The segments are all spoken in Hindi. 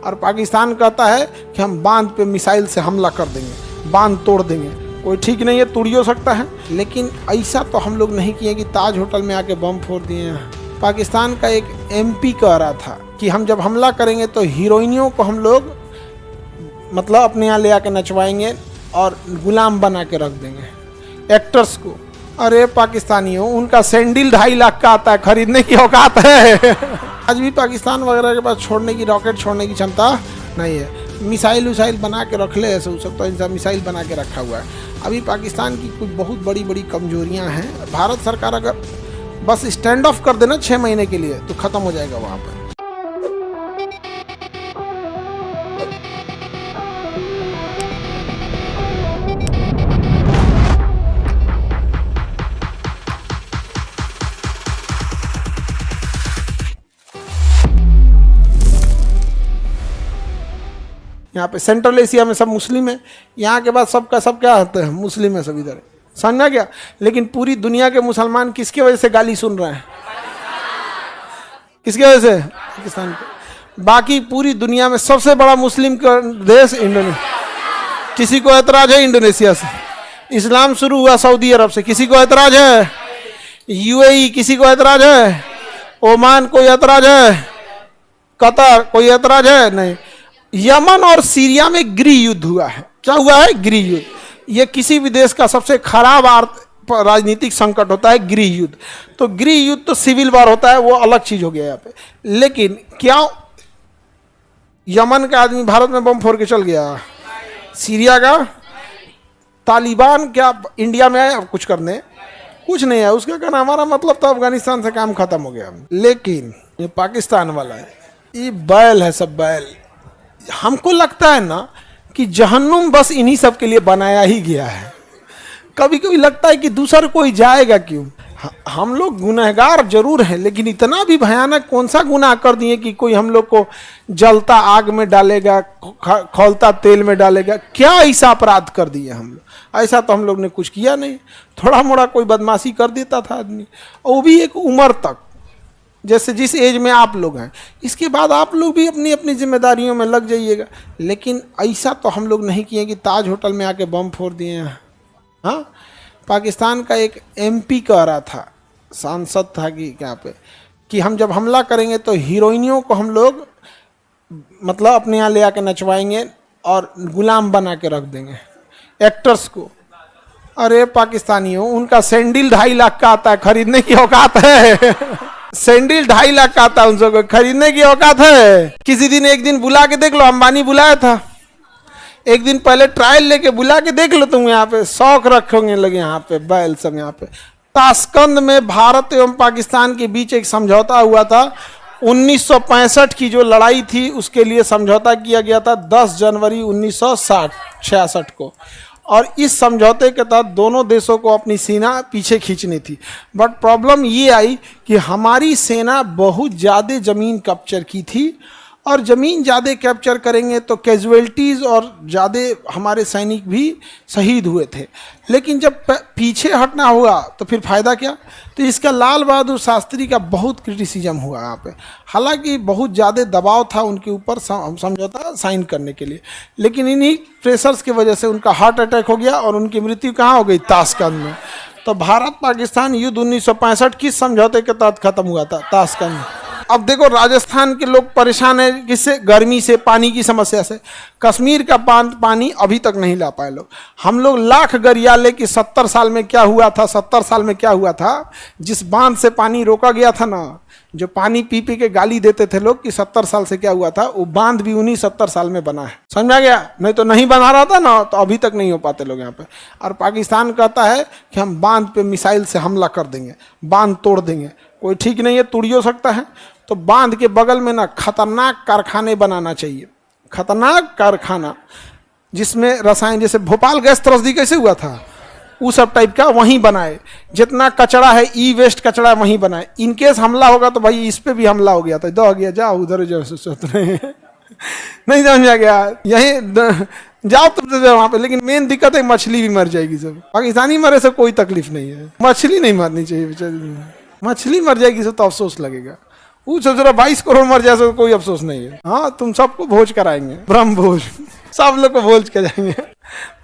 और पाकिस्तान कहता है कि हम बांध पे मिसाइल से हमला कर देंगे, बांध तोड़ देंगे। कोई ठीक नहीं है, तोड़ हो सकता है, लेकिन ऐसा तो हम लोग नहीं किए कि ताज होटल में आके बम फोड़ दिए हैं। पाकिस्तान का एक MP कह रहा था कि हम जब हमला करेंगे तो हीरोइनियों को हम लोग मतलब अपने यहाँ ले आके नचवाएंगे और गुलाम बना के रख देंगे एक्टर्स को। अरे पाकिस्तानियों, उनका सैंडल 2.5 लाख का आता है, खरीदने की औकात है। आज भी पाकिस्तान वगैरह के पास छोड़ने की, रॉकेट छोड़ने की क्षमता नहीं है। मिसाइल उसाइल बना के रख ले ऐसे, सब तो इंसान मिसाइल बना के रखा हुआ है। अभी पाकिस्तान की कुछ बहुत बड़ी बड़ी कमजोरियां हैं। भारत सरकार अगर बस स्टैंड ऑफ कर देना 6 महीने के लिए तो ख़त्म हो जाएगा वहाँ पर। यहाँ पे सेंट्रल एशिया में सब मुस्लिम है, यहाँ के बाद सबका सब क्या होता है, मुस्लिम है सब इधर, समझा क्या। लेकिन पूरी दुनिया के मुसलमान किसकी वजह से गाली सुन रहे हैं? किसकी वजह से? पाकिस्तान के। बाकी पूरी दुनिया में सबसे बड़ा मुस्लिम का देश इंडोनेशिया। किसी को एतराज है इंडोनेशिया से? इस्लाम शुरू हुआ सऊदी अरब से, किसी को एतराज है? UAE किसी को एतराज है? ओमान कोई एतराज है? कतर कोई एतराज है? नहीं। यमन और सीरिया में गृह युद्ध हुआ है। क्या हुआ है? गृह युद्ध। ये किसी भी देश का सबसे खराब राजनीतिक संकट होता है गृह युद्ध। तो गृह युद्ध तो सिविल वार होता है, वो अलग चीज हो गया यहाँ पे। लेकिन क्या यमन का आदमी भारत में बम फोड़ के चल गया? सीरिया का तालिबान क्या इंडिया में आया कुछ करने? कुछ नहीं है। उसका कहना हमारा मतलब तो अफगानिस्तान से काम खत्म हो गया। लेकिन ये पाकिस्तान वाला है, ये बैल है, सब बैल। हमको लगता है ना कि जहन्नुम बस इन्हीं सब के लिए बनाया ही गया है। कभी कभी लगता है कि दूसरा कोई जाएगा क्यों। हम लोग गुनहगार जरूर हैं, लेकिन इतना भी भयानक कौन सा गुनाह कर दिए कि कोई हम लोग को जलता आग में डालेगा, खौलता तेल में डालेगा? क्या ऐसा अपराध कर दिए हम लोग? ऐसा तो हम लोग ने कुछ किया नहीं। थोड़ा मोड़ा कोई बदमाशी कर देता था आदमी, और वो भी एक उम्र तक, जैसे जिस एज में आप लोग हैं। इसके बाद आप लोग भी अपनी अपनी जिम्मेदारियों में लग जाइएगा। लेकिन ऐसा तो हम लोग नहीं किए कि ताज होटल में आके बम फोड़ दिए हैं। हाँ, पाकिस्तान का एक MP कह रहा था, सांसद था कि क्या पे, कि हम जब हमला करेंगे तो हीरोइनियों को हम लोग मतलब अपने यहाँ ले आके नचवाएंगे और गुलाम बना के रख देंगे एक्टर्स को। अरे पाकिस्तानियों, उनका सैंडल 2.5 लाख का आता है, खरीदने की औकात है। सैंडल 2.5 लाख का आता है, उन सबको खरीदने की औकात है? किसी दिन एक दिन बुला के देख लो, अंबानी बुलाया था, एक दिन पहले ट्रायल लेके बुला के देख लो। तुम यहाँ पे शौक रखोगे लगे, यहाँ पे बैल सब। यहाँ पे ताशकंद में भारत एवं पाकिस्तान के बीच एक समझौता हुआ था। 1965 की जो लड़ाई थी उसके लिए समझौता किया गया था 10 जनवरी 1966 को। और इस समझौते के तहत दोनों देशों को अपनी सेना पीछे खींचनी थी। बट प्रॉब्लम ये आई कि हमारी सेना बहुत ज़्यादा ज़मीन कैप्चर की थी, और ज़मीन ज़्यादा कैप्चर करेंगे तो कैजुअल्टीज़ और ज़्यादा हमारे सैनिक भी शहीद हुए थे। लेकिन जब पीछे हटना हुआ तो फिर फ़ायदा क्या? तो इसका लाल बहादुर शास्त्री का बहुत क्रिटिसिज्म हुआ यहाँ पे। हालांकि बहुत ज़्यादा दबाव था उनके ऊपर समझौता साइन करने के लिए, लेकिन इन्हीं प्रेशर्स की वजह से उनका हार्ट अटैक हो गया और उनकी मृत्यु कहाँ हो गई? ताशकंद में। तो भारत पाकिस्तान युद्ध 1965 किस समझौते के तहत खत्म हुआ था? ताशकंद में। अब देखो, राजस्थान के लोग परेशान है किससे? गर्मी से, पानी की समस्या से। कश्मीर का पानी अभी तक नहीं ला पाए लोग। हम लोग लाख गरिया ले कि 70 साल में क्या हुआ था, 70 साल में क्या हुआ था। जिस बांध से पानी रोका गया था ना, जो पानी पी पी के गाली देते थे लोग कि 70 साल से क्या हुआ था, वो बांध भी उन्हीं 70 साल में बना है। समझा गया? नहीं तो नहीं बना रहा था ना, तो अभी तक नहीं हो पाते लोग यहाँ पे। और पाकिस्तान कहता है कि हम बांध पे मिसाइल से हमला कर देंगे, बांध तोड़ देंगे। कोई ठीक नहीं है, तोड़ हो सकता है। तो बांध के बगल में ना खतरनाक कारखाने बनाना चाहिए, खतरनाक कारखाना जिसमें रसायन, जैसे भोपाल गैस त्रसदी कैसे हुआ था, वो सब टाइप का वहीं बनाए। जितना कचरा है, वेस्ट कचरा वहीं बनाए। इनकेस हमला होगा तो भाई इस पे भी हमला हो गया तो दो गया, जाओ उधर जो सोच रहे हैं। नहीं समझा गया? यहीं जाओ तुम वहाँ पे। लेकिन मेन दिक्कत है मछली भी मर जाएगी सब। पाकिस्तानी मरे से कोई तकलीफ नहीं है, मछली नहीं मरनी चाहिए बेचारी। मछली मर जाएगी तो अफसोस लगेगा। वो सोच रहा 22 करोड़ मर जाए तो कोई अफसोस नहीं है। हाँ, तुम सबको भोज कराएंगे, ब्रह्म भोज, सब लोग को भोज के जाएंगे।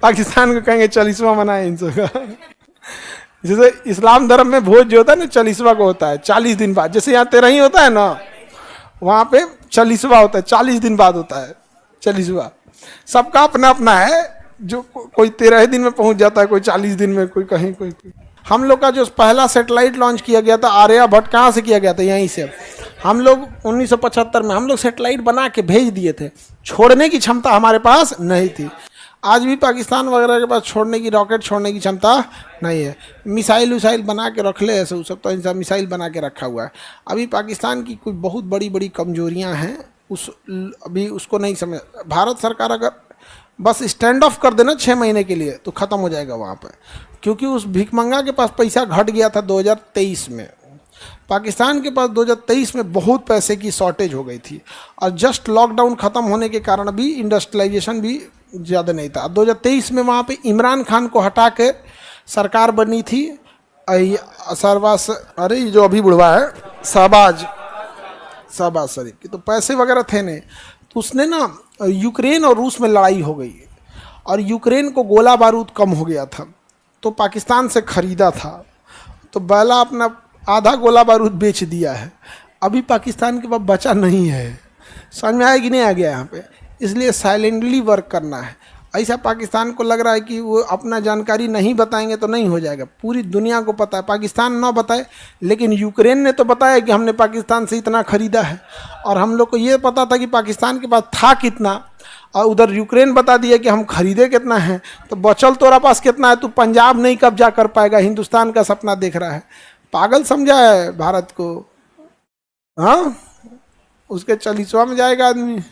पाकिस्तान को कहेंगे 40वां मनाए इन सबका। जैसे इस्लाम धर्म में भोज जो होता है ना 40वां को होता है, 40 दिन बाद। जैसे यहाँ 13 ही होता है ना, वहां पे 40वां होता है, 40 दिन बाद होता है 40वां। सबका अपना अपना है, जो कोई 13 दिन में पहुंच जाता है, कोई 40 दिन में, कोई कहीं कोई। हम लोग का जो पहला सैटेलाइट लॉन्च किया गया था आर्यभट्ट, कहाँ से किया गया था? यहीं से। हम लोग 1975 में हम लोग सैटेलाइट बना के भेज दिए थे, छोड़ने की क्षमता हमारे पास नहीं थी। आज भी पाकिस्तान वगैरह के पास छोड़ने की, रॉकेट छोड़ने की क्षमता नहीं है। मिसाइल उसाइल बना के रख ले ऐसे, सब तो इंसान मिसाइल बना के रखा हुआ है। अभी पाकिस्तान की कोई बहुत बड़ी बड़ी कमजोरियां हैं, अभी उसको नहीं समझ। भारत सरकार अगर बस स्टैंड ऑफ कर देना 6 महीने के लिए तो ख़त्म हो जाएगा वहाँ पर, क्योंकि उस भिखमंगा के पास पैसा घट गया था 2023 में। पाकिस्तान के पास 2023 में बहुत पैसे की शॉर्टेज हो गई थी, और जस्ट लॉकडाउन ख़त्म होने के कारण भी इंडस्ट्रियलाइजेशन भी ज़्यादा नहीं था। 2023 में वहाँ पे इमरान खान को हटा के सरकार बनी थी सरवास, अरे जो अभी बुढ़वा है, शहबाज शरीफ की, तो पैसे वगैरह थे नहीं। तो उसने ना, यूक्रेन और रूस में लड़ाई हो गई और यूक्रेन को गोला बारूद कम हो गया था, तो पाकिस्तान से ख़रीदा था, तो बैला अपना आधा गोला बारूद बेच दिया है। अभी पाकिस्तान के पास बचा नहीं है। समझ में आया कि नहीं आ गया यहाँ पे? इसलिए साइलेंटली वर्क करना है। ऐसा पाकिस्तान को लग रहा है कि वो अपना जानकारी नहीं बताएंगे तो नहीं हो जाएगा। पूरी दुनिया को पता है, पाकिस्तान ना बताए, लेकिन यूक्रेन ने तो बताया कि हमने पाकिस्तान से इतना ख़रीदा है, और हम लोग को ये पता था कि पाकिस्तान के पास था कितना, और उधर यूक्रेन बता दिया कि हम खरीदे कितना है, तो बचल तोरा पास कितना है, तू पंजाब नहीं कब्जा कर पाएगा, हिंदुस्तान का सपना देख रहा है। पागल समझा है भारत को? हाँ, उसके 40वां में जाएगा आदमी।